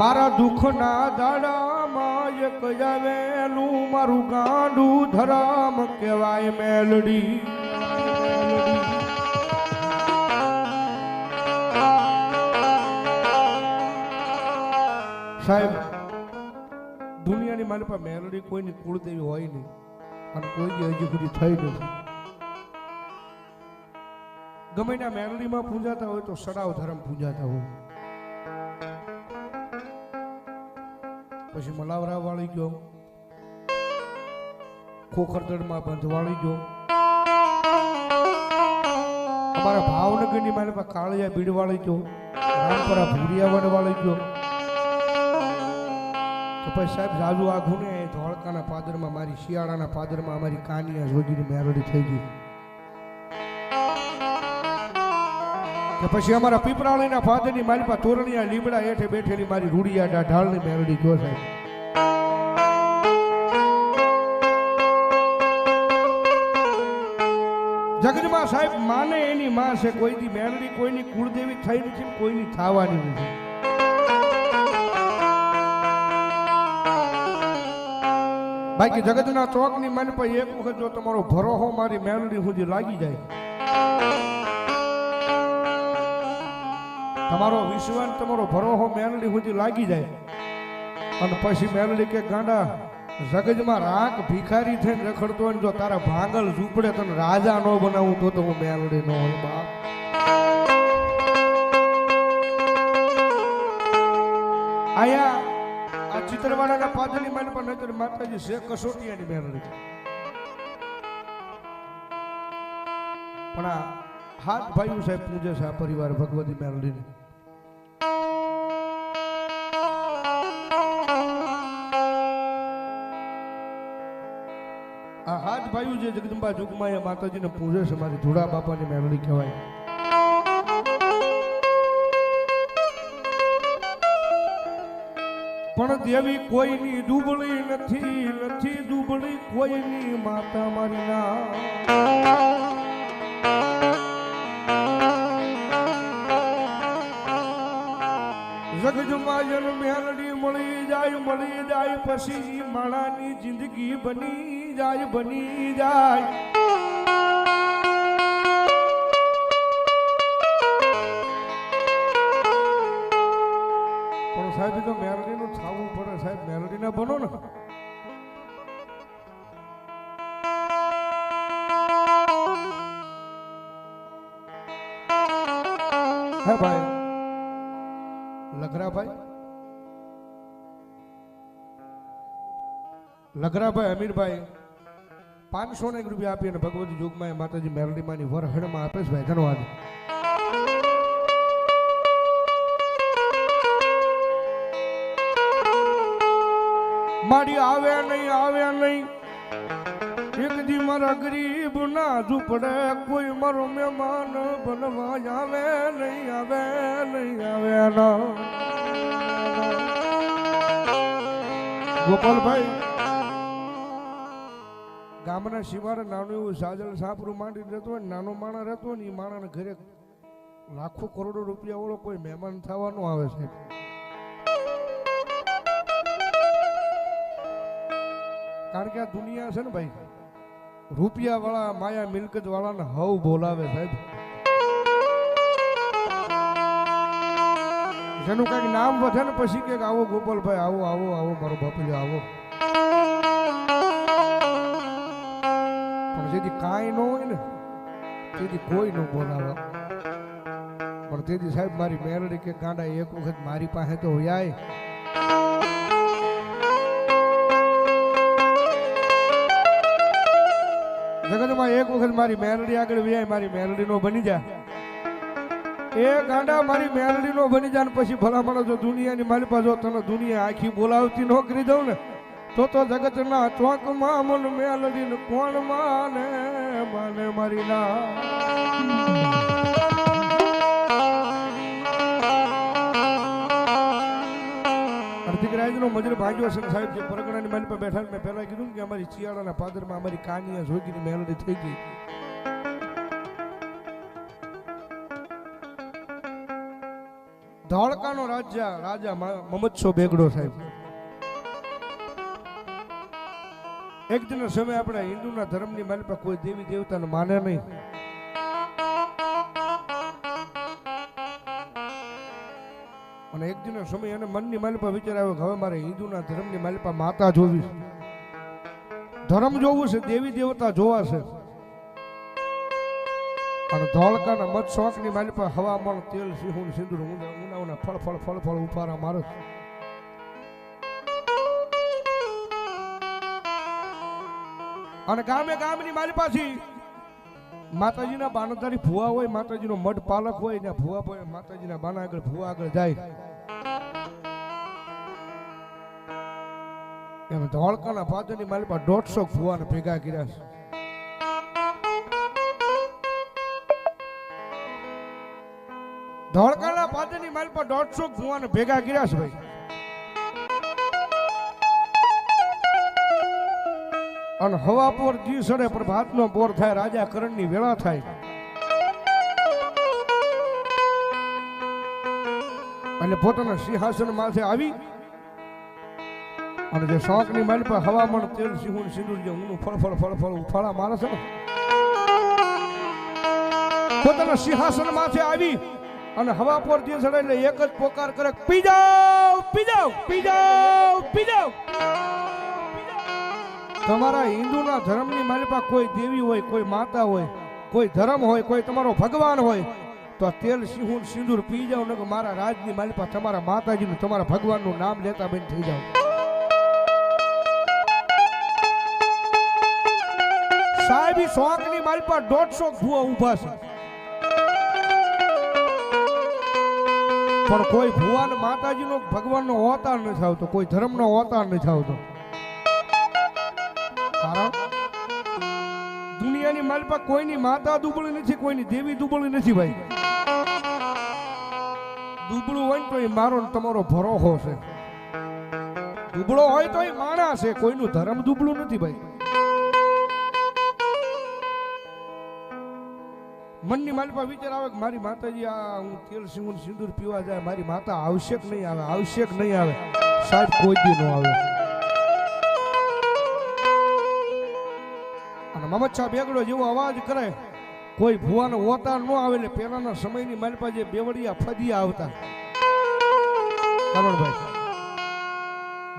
મારા દુઃખના દાડામાં એક આવેલું મારું ગાંડું ધરામ કહેવાય મેલડી. સાહેબ દુનિયાની મારી પાસે મેલડી કોઈની કુળદેવી હોય નહીં અને કોઈ હજી સુધી થઈ નથી. ગમે ના મેલડીમાં પૂજાતા હોય તો સડાવ ધર્મ પૂજાતા હોય. પછી મલાવરા વાળી ગયો, ખોખરદડમાં બંધવાળી ગયો, અમારા ભાવનગરની મારી પાસે કાળિયા બીડવાળી ગયો, રામપરા ભૂરિયાવડ વાળી ગયો. તો પછી સાહેબ રાજુ આઘું ને ધોળકાના પાદરમાં મારી શિયાળાના પાદરમાં અમારી કાનિયા જોગીની મેલડી થઈ ગઈ. કે પછી અમારા પીપરાળીના ફાદરની મારી પાસે તોરણિયા લીમડા હેઠે બેઠેલી મારી રૂડિયા ઢાળની મેલડી ગયો સાહેબ. જગતમાં સાહેબ માને એની માં છે, કોઈની મેલડી કોઈની કુળદેવી થઈ નથી, કોઈની થવાની નથી. બાકી જગતના ચોકની મન પર એક વખત જો તમારો ભરોહો મારી મેલડી સુધી લાગી જાય, તમારો વિશ્વાસ તમારો ભરોહો મેલડી સુધી લાગી જાય અને પછી મેલડી કે ગાંડા જગતમાં રાખ ભિખારી થઈને રખડતો હોય, જો તારા ભાંગલ ઝૂપડે તને રાજા ન બનાવું તો હું મેલડી ન હોય બાપ. આયા આ ચિત્રવાડાના પાદરની મારી પર નજર માતાજી છે કસોટિયાની મેલડી. પણ આ હાથ ભાઈઓ સાહેબ પૂજે છે આ પરિવાર ભગવતી મેલડીને. આ હાથ ભાઈઓ જે જગદંબા જુગમાં માતાજીને પૂજે છે, મારી ધોળા બાપાની મેલડી કહેવાય. પણ દેવી કોઈની દુબળી નથી, નથી દુબળી કોઈની માતા મારી ના. જગજમાં જન મેલડી મળી જાય પછી માણાની જિંદગી બની જાય. પણ સાહેબ તો મેલડી નું થવું પડે સાહેબ, મેલડી ના બનો ને. હે ભાઈ લગરાભાઈ અમીરભાઈ 500 રૂપિયા આપી અને ભગવતી જોગમાં માતાજી મેલડી માની વરહડમાં આપે છે ભાઈ, ધન્યવાદ. મારી આવે નહીં એક દી મારા ગરીબ ના ઝૂપડે કોઈ મારો મહેમાન બનવા આવે નહીં ના. ગોપાલભાઈ ગામના શિવારે નાનું એવું સાજલ સાપરું માંડી રહેતો હોય, નાનો માણસ રહેતો હોય ને એ માણસને ઘરે લાખો કરોડો રૂપિયા વાળો કોઈ મહેમાન થવાનું આવે છે. કારણ કે આ દુનિયા છે ને ભાઈ, રૂપિયા વાળા માયા મિલકત વાળાને હવ બોલાવે સાહેબ. જેનું કઈક નામ વધે ને પછી કે આવો ગોપાલભાઈ, આવો આવો આવો મારો બાપુજી આવો. પણ જેથી કાંઈ ન હોય ને તેથી કોઈ ન બોલાવે. પણ તેથી સાહેબ મારી મેલડી કે ગાંડા એક વખત મારી પાસે તો હોય. જગતમાં એક વખત મારી મેલડી આગળ વ્યાય, મારી મેલડી નો બની જા. એ ગાંડા મારી મેલડી નો બની જાય પછી ભલામણ જો દુનિયાની મારી પાસે તને દુનિયા આખી બોલાવતી ન કરી દઉં ને તો જગતના ચોકમાં મન મેલડી ને કોણ માને મારી ના. દીકરાજીનો મજર ભાગ્યો છે સાહેબ, જે પરગણાની મારી પર બેઠા મેં પહેલા કીધું કે અમારી ચિયાળાના પાદરમાં અમારી કાનિયા જોગીની મેલડી થઈ ગઈ. ધોળકાનો રાજા મમદશો બેગડો સાહેબ. એક દિન સમય આપણા હિન્દુના ધર્મની માલિપા કોઈ દેવી દેવતાને માને નહીં. અને એક દિન સમય એને મનની માલિપા વિચાર આવ્યો કે હવે મારે હિન્દુના ધર્મની માલિપા માતા જોવી, ધર્મ જોવું છે, દેવી દેવતા જોવા છે. અને ધોળકાના મત શોખની માલિપા હવામાન તેલ સિંહું સિંદૂર ઉનાવના ફળ ફળ ફળ ફળ ઉપારા મારે. અને ગામે ગામની માલિપાથી માતાજીના બાનોદારી ભુવા હોય, માતાજીનો મઢ પાલક હોય ને ભુવા માતાજીના બાના આગળ ભુવા આગળ જાય. એમ ધોળકાના પાદરની માલિપા 150 ભુવાને ભેગા કર્યા છે. ધોળકાના પાદરની માલિપા 150 ભુવાને ભેગા કર્યા છે ભાઈ. અને હવા પોર જી સડે પ્રભાતનો પોર થાય, રાજા કરણની વેળા થાય. અને પોતાના સિંહાસન માથે આવી અને જે શોખની માલિપા હવામાન તેલ સિંહું સિંદૂર જે ઊનું ફળ ફળ ફળ ફળ ઉફાળા મારે છે, પોતાના સિંહાસન માથે આવી અને હવા પોર જી સડે એટલે એક જ પોકાર કરે, પી જાઓ પી જાઓ પી જાઓ પી જાઓ. તમારા હિન્દુના ધર્મની માલિપા કોઈ દેવી હોય, કોઈ માતા હોય, કોઈ ધર્મ હોય, કોઈ તમારો ભગવાન હોય તો તેલ સિંહું સિંદૂર પી જાવ ને કે મારા રાજની માલિપા તમારા માતાજીનું તમારા ભગવાનનું નામ લેતા બંધ થઈ જાવ. સાહેબ શોખની માલિપા 150 ભુવા ઊભા છે, પણ કોઈ ભુવાન માતાજીનો ભગવાનનો અવતાર નથી આવતો, કોઈ ધર્મનો અવતાર નથી આવતો. દુનિયાની માલિપા કોઈની માતા દુબળી નથી, કોઈની દેવી દુબળી નથી ભાઈ. દુબળું હોય તો એ મારો તમારો ભરોહો છે, દુબળો હોય તો એ માણસ છે, કોઈનું ધર્મ દુબળું નથી ભાઈ. મનની માલિપા વિચાર આવે કે મારી માતાજી આ હું તેલ સિંહું સિંદૂર પીવા જાય, મારી માતા આવશ્યક નહીં આવે, આવશ્યક નહીં આવે. સાહેબ કોઈ દી ન આવે. મમદશા બેગડો જેવો અવાજ કરે, કોઈ ભુવાનો ઓતાર ન આવે. એટલે પેલાના સમયની માલિપા જે બેવડિયા ફદિયા આવતા, કરણભાઈ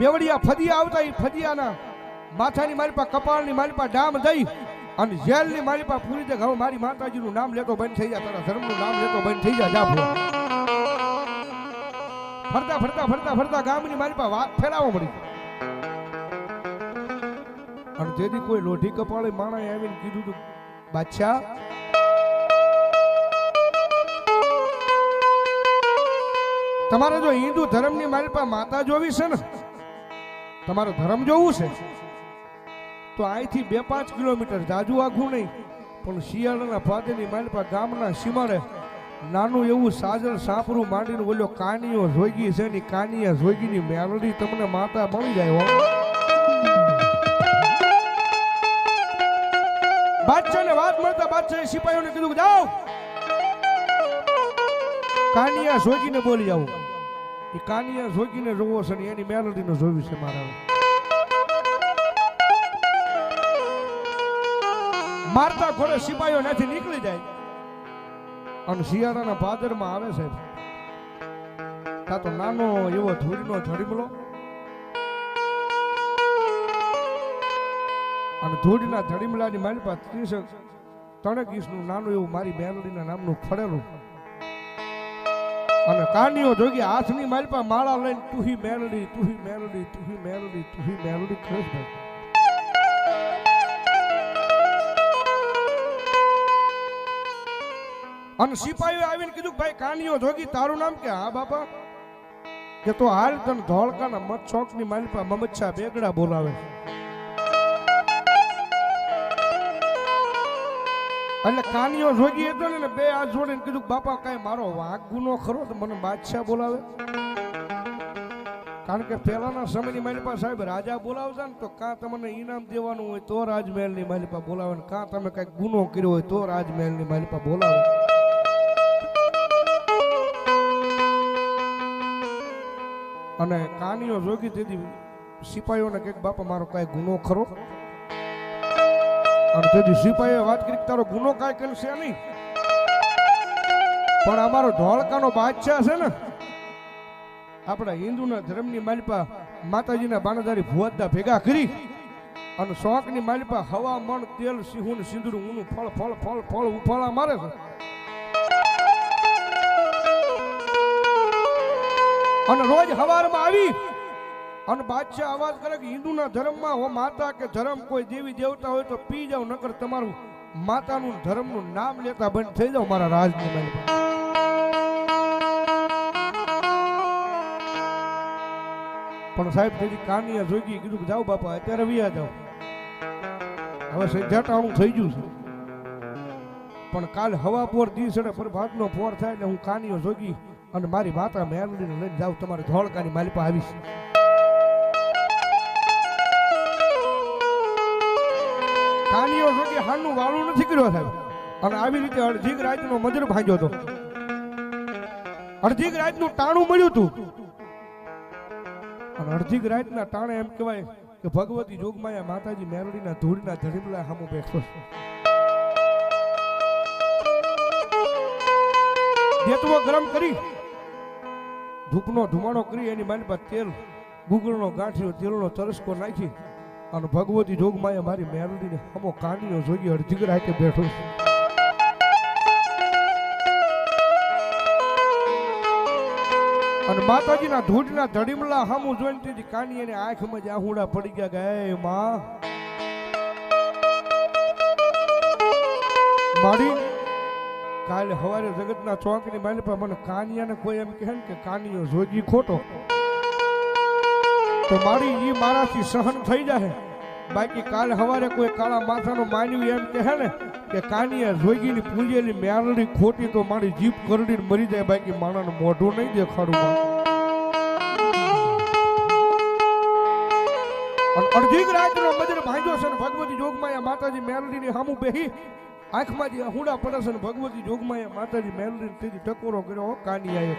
બેવડિયા ફદિયા આવતા, એ ફદિયાના માથાની માલિપા કપાળની માલિપા ડામ દઈ અને જેલની માલિપા પૂરી દે. હવે મારી માતાજીનું નામ લેતો બંધ થઈ જાય, તારા ધર્મનું નામ લેતો બંધ થઈ જાય. જા ફરતા ફરતા ફરતા ફરતા ગામની માલિપા વાત ફેલાવવા મળી. અને તેથી કોઈ લોઢી કપાળે માણસ આવીને કીધું તું, બાદશાહ તમારે જો હિન્દુ ધર્મની માલિપા માતા જોવી છે ને, તમારો ધર્મ જોવું છે તો અહીંથી 2-5 કિલોમીટર, જાજુ આઘું નહીં પણ શિયાળાના પાદરની માલિપા ગામના સીમાડે નાનું એવું સાજર સાપરું માંડીને બોલ્યો કાનીઓ જોગી છે, ની કાનિયા જોગીની મેલડી તમને માતા મળી જાય. બાદશાહને વાત મળતા બાદશાહે સિપાહીઓને કીધું જાઓ કાનિયા જોગીને બોલી જાઓ. એ કાનિયા જોગીને જોવો છે ને એની મેલડીને જોવી છે મારા. મારતા ઘોડે સિપાહીઓ ત્યાંથી નીકળી જાય અને શિયાળાના ભાદરમાં આવે છે. તા તો નાનો એવો ધૂળનો ઝડીમલો અને ધૂળના ઝડીમલાની માલિપા 30 ઇંચનું નાનું એવું મારી મેલડીના નામનું ફળેલું. અને કાનીઓ જોગી હાથની માલિપા માળા લઈને તુહી મેલડી તુહી મેલડી તુહી મેલડી તુહી મેલડી કરે છે. અને સિપાહીઓ આવીને કીધું ભાઈ કાનીઓ જોગી તારું નામ કે? હા બાપા. કે તો હાલ તને ધોળકાના મત ચોકની માલિપા મમદશા બેગડા બોલાવે. એટલે કાનીઓ જોગી હતો ને 2 હાથ જોડીને કીધું બાપા કઈ મારો વાંક ગુનો ખરો તો મને બાદશાહ બોલાવે. કારણ કે પહેલાના સમયની માલિપા સાહેબ રાજા બોલાવતા ને તો કાં તમને ઇનામ દેવાનું હોય તો રાજમહેલની માલિપા બોલાવે, ને કાં તમે કઈક ગુનો કર્યો હોય તો રાજમહેલની માલિપા બોલાવે. અને કાનીઓ જોગી તેથી સિપાહીઓને કે બાપા મારો કાંઈ ગુનો ખરો, અને તેથી સિપાહીએ વાત કરી તારો ગુનો કાંઈ કરશે નહીં, પણ અમારો ધોળકાનો બાદશાહ છે ને આપણા હિન્દુના ધર્મની માલિપા માતાજીના બાણાદારી ભુવાદા ભેગા કરી અને શોખની માલિપા હવા મણ તેલ સિંહું સિંદૂર ઊનું ફળ ફળ ફળ ફળ ઉફાળા મારે છે અને રોજ હવારમાં આવી અને બાદશાહ અવાજ કરે કે હિન્દુના ધર્મમાં હો માતા કે ધર્મ કોઈ દેવી દેવતા હોય તો પી જાવ, નકર તમારું માતાનું ધર્મનું નામ લેતા બંધ થઈ જાવ મારા રાજની માલિપા. પણ સાહેબ તેથી કાનિયા જોગી કીધું કે જાઓ બાપા અત્યારે વિયા જાઓ, હવે સંધ્યાટાણું થઈ ગયું છે, પણ કાલ હવા પોર દિવસે પ્રભાતનો પોર થાય એટલે હું કાનિયો જોગી અને મારી માતા મેલડીને લઈને જાઉં તમારી ધોળકાની માલિપા આવીશ. કાનિયો જોગી હાનું વાળું નથી કર્યો સાહેબ, અને આવી રીતે અડધી રાતનો મજર ભાંગ્યો હતો, અડધી રાતનું ટાણું મળ્યું હતું, અને અડધી રાતના ટાણે એમ કહેવાય કે ભગવતી જોગમાયા માતાજી મેલડીના ધૂળના ધડીમલા સામું બેઠો છે. દેતવો ગરમ કરી ધૂપનો ધુમાડો કરી એની માલિપા તેલ ગુગળનો ગાંઠિયો તેલનો તરસકો નાખી અને ભગવતી જોગમાયા મારી મેલડીને સામો કાનિયો જોગી અડધી રાતે બેઠો છે. અને માતાજીના ધૂળના ધડીમલા સામું જોઈને તેથી કાનિયાની આંખમાં જ આહુડા પડી ગયા કે હે માં મારી કાલે સવારે જગતના ચોકની માલિપા મને કાનિયાને કોઈ એમ કહે ને કે કાનિયો જોગી ખોટો તો મારી ઈ મારાથી સહન થઈ જાય, બાકી કાલે સવારે કોઈ કાળા માથાનો માનવી એમ કહે ને કે કાનિયા જોગીની પૂજેલી મેલડી ખોટી તો મારી જીભ કરડીને મરી જાય, બાકી માણાનું મોઢું નહીં દેખાડું. અને અડધી રાતનો મજર ભાંગ્યો છે ને ભગવતી જોગમાયા માતાજી મેલડીની સામું બેહી આંખમાં જે હુંડા પડે છે ને ભગવતી જોગમાયા માતાજી મેલડીને તેથી ટકોરો કર્યો કાનિયાએ.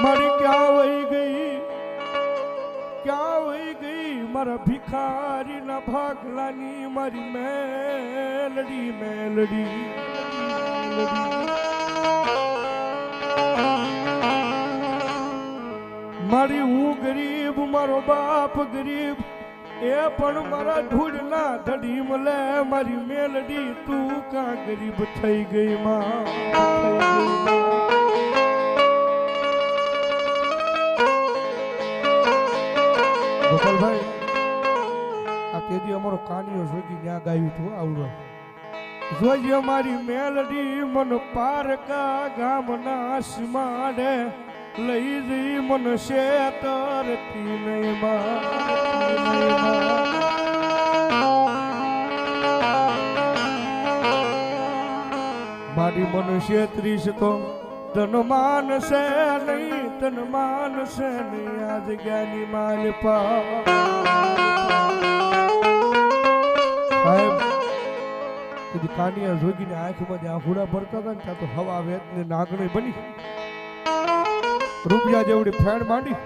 મારી ક્યાં વહી ગઈ મારા ભિખારી ના ભાગલાની મારી મેલડી મેલડી. મારી હું ગરીબ મારો બાપ ગરીબ એ પણ મારા ધૂળના ધડી મળે મારી મેલડી તું કાં ગરીબ થઈ ગઈ માં. ગોપાલભાઈ આ તેજી અમારો કાનિયો જોગી ત્યાં ગાયું હતું આવડો જોજે મારી મેલડી મન પારકા ગામના સીમાડે લઈ જઈ મન શેતરતી નહીં મારી મન શેત્રીસ તો તન માનસે નહીં તન માનસે નહીં આ જગ્યાની માલિપા. સાહેબ કદી કાનિયા જોગીને આંખમાં જ્યાં હુડા ભરતા હતા ને ત્યાં તો હવા વેતને નાગણી બની રૂપિયા જેવડી ફેણ માંડી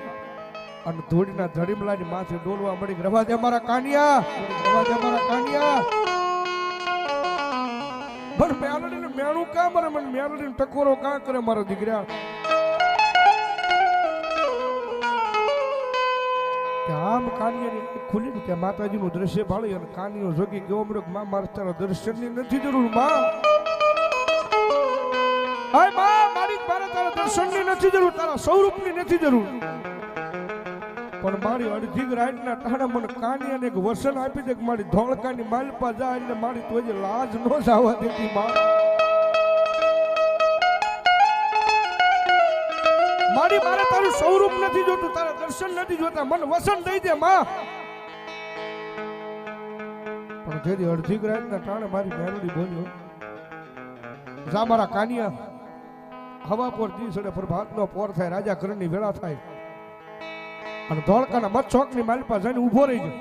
અને ધૂળના ધડીમલાની માથે ડોલવા મળી. રવા દે મારા કાનિયા, રવા દે મારા કાનિયા. પણ મેલડીને મેણું કાં મરે, મને મેલડીને ટકોરો કાં કરે મારા દીકરા. આમ કાનિયાની ખુલી ને ત્યાં માતાજીનું દ્રશ્ય ભાળી અને કાનિયો જોગી કેવો મૃગ માં મારે તારા દર્શનની નથી જરૂર માં. હાય માં મારી મારે તારા દર્શનની નથી જરૂર, તારા સ્વરૂપની નથી જરૂર, પણ મારી અડધી રાતના ટાણા મને કાનિયાને એક વસન આપી દે કે મારી ધોળકાની માલિપા જાય એટલે મારી તો લાજ ન જવા દેતી માં. મારી મારે તારું સ્વરૂપ નથી જોતું, તારા દર્શન નથી જોતા, મને વસન દઈ દે માં. પણ જેથી અડધી રાતના ટાણે મારી મેલડી બોલ્યો જા મારા કાનિયા હવા પર દિવસે પ્રભાતનો પોર થાય રાજા કરણની વેળા થાય અને ધોળકાના મત ચોકની માલિપા જઈને ઊભો રહી જાય.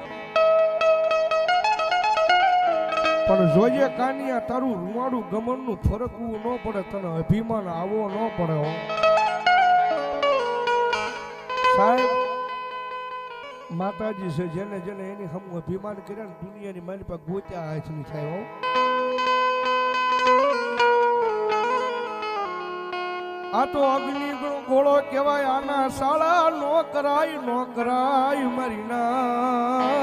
પણ જોઈએ કાનિયા તારું રૂવાડું ગમનનું ફરકવું ન પડે, તને અભિમાન આવો ન પડે હો સાહેબ. માતાજી છે જેને જેને એની હમ અભિમાન કર્યા ને દુનિયાની મારી પાસે ગોત્યા હાથની થાય હો. આ તો અગ્નિ ગોળો કહેવાય, આના શાળા નો કરાય મારી ના.